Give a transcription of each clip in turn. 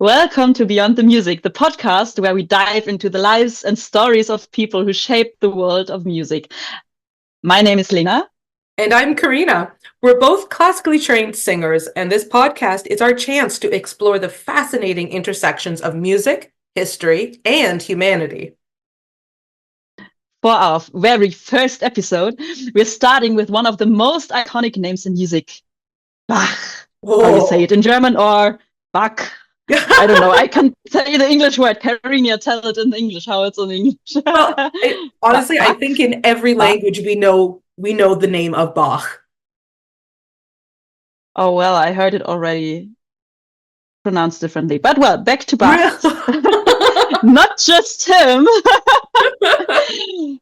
Welcome to Beyond the Music, the podcast where we dive into the lives and stories of people who shaped the world of music. My name is Lena. And I'm Karina. We're both classically trained singers, and this podcast is our chance to explore the fascinating intersections of music, history, and humanity. For our very first episode, we're starting with one of the most iconic names in music, Bach. How you say it in German, or Bach. I don't know. I can tell you the English word. Karina, tell it in English, how it's in English. Honestly, I think in every language we know the name of Bach. Oh, well, I heard it already pronounced differently. But well, back to Bach. Not just him.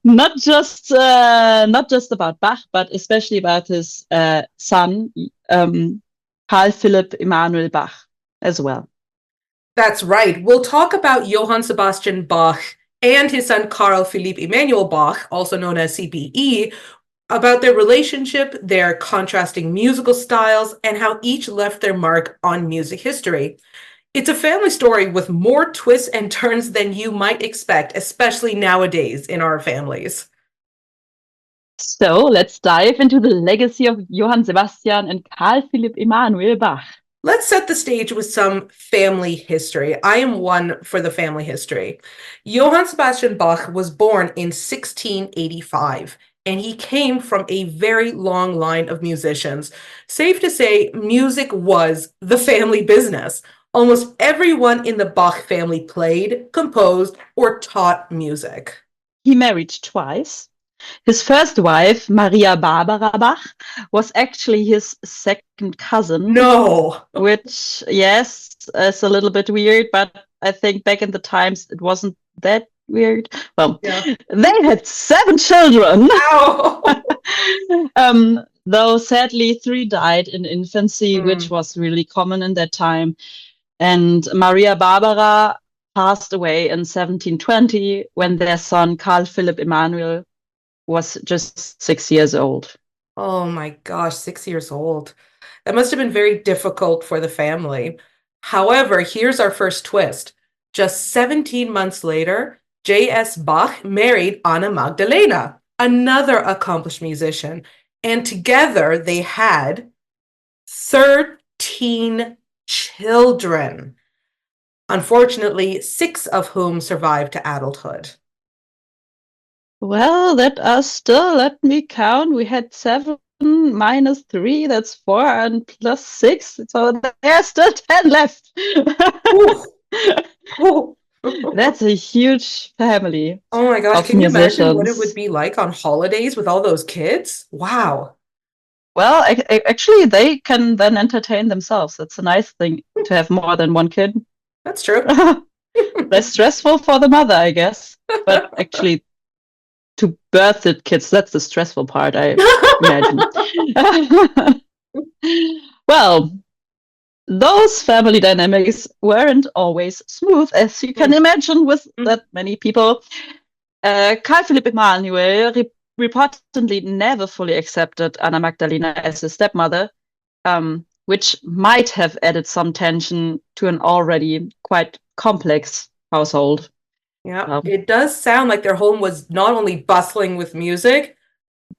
not just about Bach, but especially about his son, Carl Philipp Emanuel Bach, as well. That's right. We'll talk about Johann Sebastian Bach and his son Carl Philipp Emanuel Bach, also known as CPE, about their relationship, their contrasting musical styles, and how each left their mark on music history. It's a family story with more twists and turns than you might expect, especially nowadays in our families. So let's dive into the legacy of Johann Sebastian and Carl Philipp Emanuel Bach. Let's set the stage with some family history. I am one for the family history. Johann Sebastian Bach was born in 1685, and he came from a very long line of musicians. Safe to say, music was the family business. Almost everyone in the Bach family played, composed, or taught music. He married twice. His first wife, Maria Barbara Bach, was actually his second cousin. No. Which, yes, is a little bit weird, but I think back in the times it wasn't that weird. Well, Yeah. They had 7 children. Though sadly 3 died in infancy, which was really common in that time. And Maria Barbara passed away in 1720 when their son Carl Philipp Emanuel was just 6 years old. Oh my gosh, 6 years old. That must have been very difficult for the family. However, here's our first twist. Just 17 months later, J.S. Bach married Anna Magdalena, another accomplished musician, and together they had 13 children. Unfortunately, 6 of whom survived to adulthood. Well, that are still, let me count. We had 7 minus 3, that's 4, and plus 6. So there are still 10 left. That's a huge family. Oh my gosh, can you imagine what it would musicians. be like on holidays with all those kids? Wow. Well, actually, they can then entertain themselves. It's a nice thing to have more than one kid. That's true. Less stressful for the mother, I guess. But actually, to birth the kids, that's the stressful part, I imagine. Well, those family dynamics weren't always smooth, as you can imagine with that many people. Carl Philipp Emanuel reportedly never fully accepted Anna Magdalena as his stepmother, which might have added some tension to an already quite complex household. Yeah, it does sound like their home was not only bustling with music,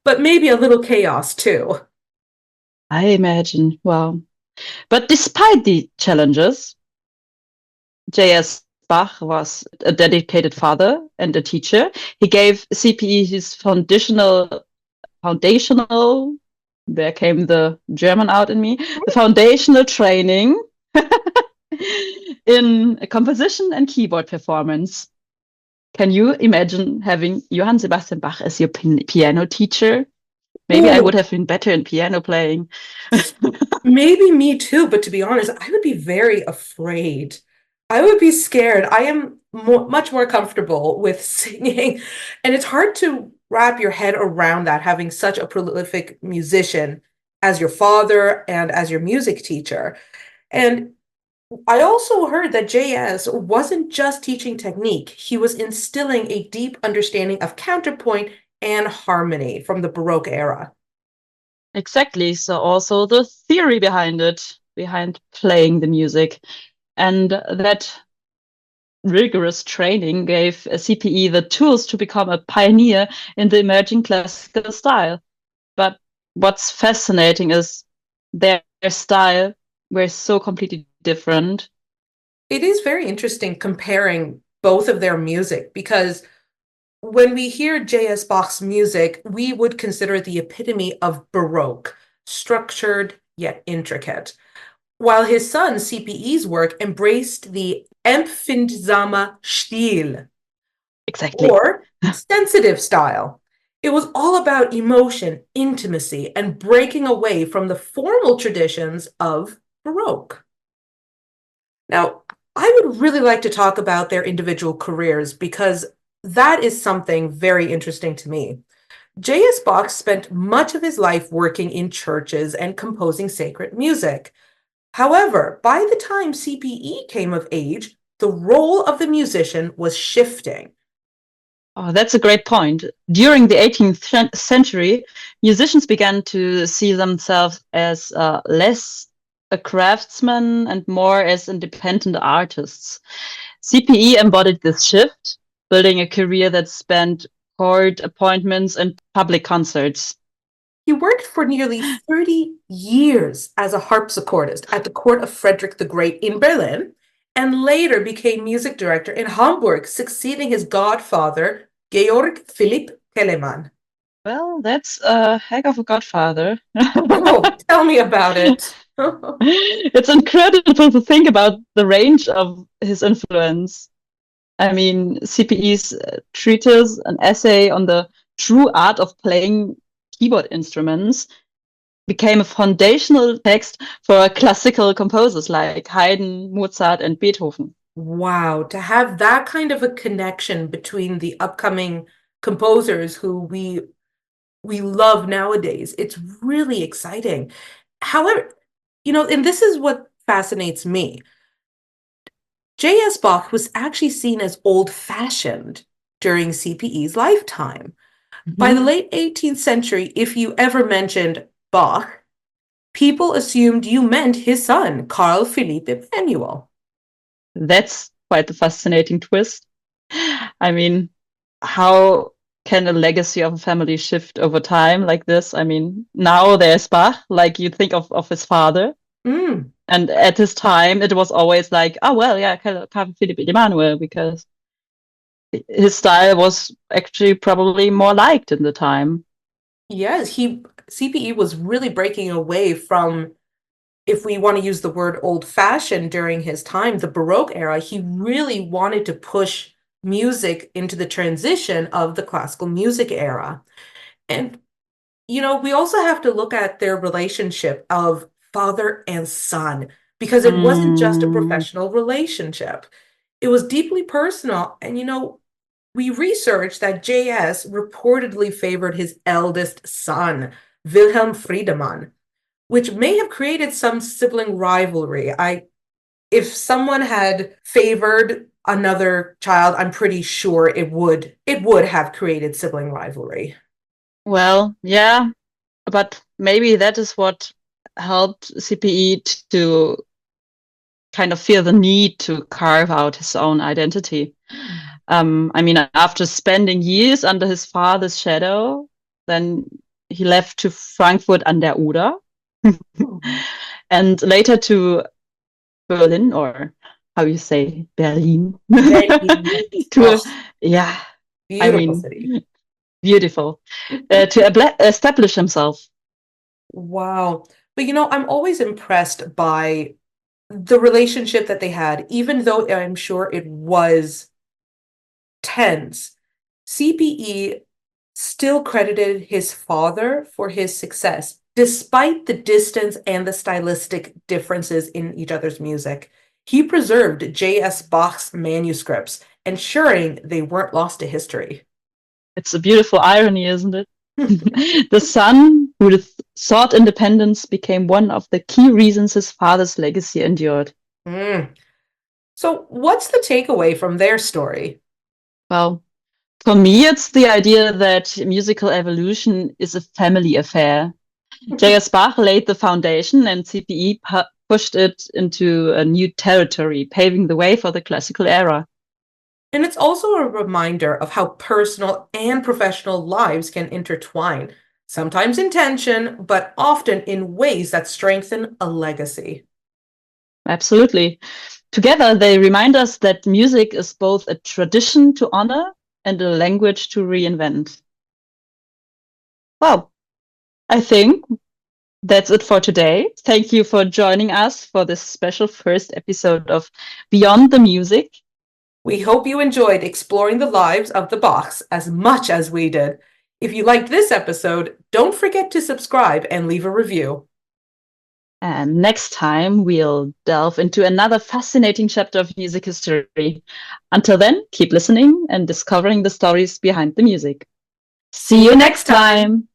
but maybe a little chaos too. I imagine. Well, but despite the challenges, J.S. Bach was a dedicated father and a teacher. He gave CPE his foundational, there came the German out in me, the foundational training in composition and keyboard performance. Can you imagine having Johann Sebastian Bach as your piano teacher? Maybe I would have been better in piano playing. Maybe me too, but to be honest, I would be very afraid. I would be scared. I am much more comfortable with singing, and it's hard to wrap your head around that, having such a prolific musician as your father and as your music teacher. And I also heard that JS wasn't just teaching technique, he was instilling a deep understanding of counterpoint and harmony from the Baroque era. Exactly. So also the theory behind it, behind playing the music. And that rigorous training gave CPE the tools to become a pioneer in the emerging classical style. But what's fascinating is their style were so completely different. It is very interesting comparing both of their music because when we hear J.S. Bach's music, we would consider it the epitome of Baroque, structured yet intricate, while his son CPE's work embraced the empfindsame Stil, Exactly. or sensitive style. It was all about emotion, intimacy, and breaking away from the formal traditions of Baroque. Now, I would really like to talk about their individual careers because that is something very interesting to me. J.S. Bach spent much of his life working in churches and composing sacred music. However, by the time CPE came of age, the role of the musician was shifting. Oh, that's a great point. During the 18th century, musicians began to see themselves as less a craftsman and more as independent artists. CPE embodied this shift, building a career that spanned court appointments and public concerts. He worked for nearly 30 years as a harpsichordist at the court of Frederick the Great in Berlin, and later became music director in Hamburg, succeeding his godfather, Georg Philipp Telemann. Well, that's a heck of a godfather. Oh, tell me about it. It's incredible to think about the range of his influence. I mean, CPE's treatise, an essay on the true art of playing keyboard instruments, became a foundational text for classical composers like Haydn, Mozart, and Beethoven. Wow, to have that kind of a connection between the upcoming composers who we love nowadays, it's really exciting. However, and this is what fascinates me. J.S. Bach was actually seen as old-fashioned during CPE's lifetime. By the Mhm. late 18th century, if you ever mentioned Bach, people assumed you meant his son, Carl Philipp Emanuel. That's quite the fascinating twist. I mean, how can a legacy of a family shift over time like this? I mean, now there's Bach, like you think of his father. Mm, And at his time, it was always like, oh, well, yeah, Carl Philipp Emanuel, because his style was actually probably more liked in the time. yes, CPE was really breaking away from, if we want to use the word old-fashioned during his time, the Baroque era. He really wanted to push music into the transition of the classical music era. And we also have to look at their relationship of father and son, because it wasn't just a Mm, professional relationship. It was deeply personal. And, we researched that J.S. reportedly favored his eldest son, Wilhelm Friedemann, which may have created some sibling rivalry. If someone had favored another child, I'm pretty sure it would have created sibling rivalry. well, yeah, but maybe that is what helped CPE to kind of feel the need to carve out his own identity. I mean, after spending years under his father's shadow, then he left to Frankfurt an der Oder and later to Berlin, or how you say Berlin. Berlin, yes. to Oh, Yeah, I beautiful mean, city. beautiful. To establish himself. Wow. But I'm always impressed by the relationship that they had, even though I'm sure it was tense. CPE still credited his father for his success, despite the distance and the stylistic differences in each other's music. He preserved J.S. Bach's manuscripts, ensuring they weren't lost to history. It's a beautiful irony, isn't it? The son who sought independence became one of the key reasons his father's legacy endured. Mm. So, what's the takeaway from their story? Well, for me, it's the idea that musical evolution is a family affair. J.S. Bach laid the foundation, and CPE pushed it into a new territory, paving the way for the classical era. And it's also a reminder of how personal and professional lives can intertwine, sometimes in tension, but often in ways that strengthen a legacy. Absolutely. Together, they remind us that music is both a tradition to honor and a language to reinvent. Well, I think that's it for today. Thank you for joining us for this special first episode of Beyond the Music. We hope you enjoyed exploring the lives of the Bachs as much as we did. If you liked this episode, don't forget to subscribe and leave a review. And next time, we'll delve into another fascinating chapter of music history. Until then, keep listening and discovering the stories behind the music. See you next time.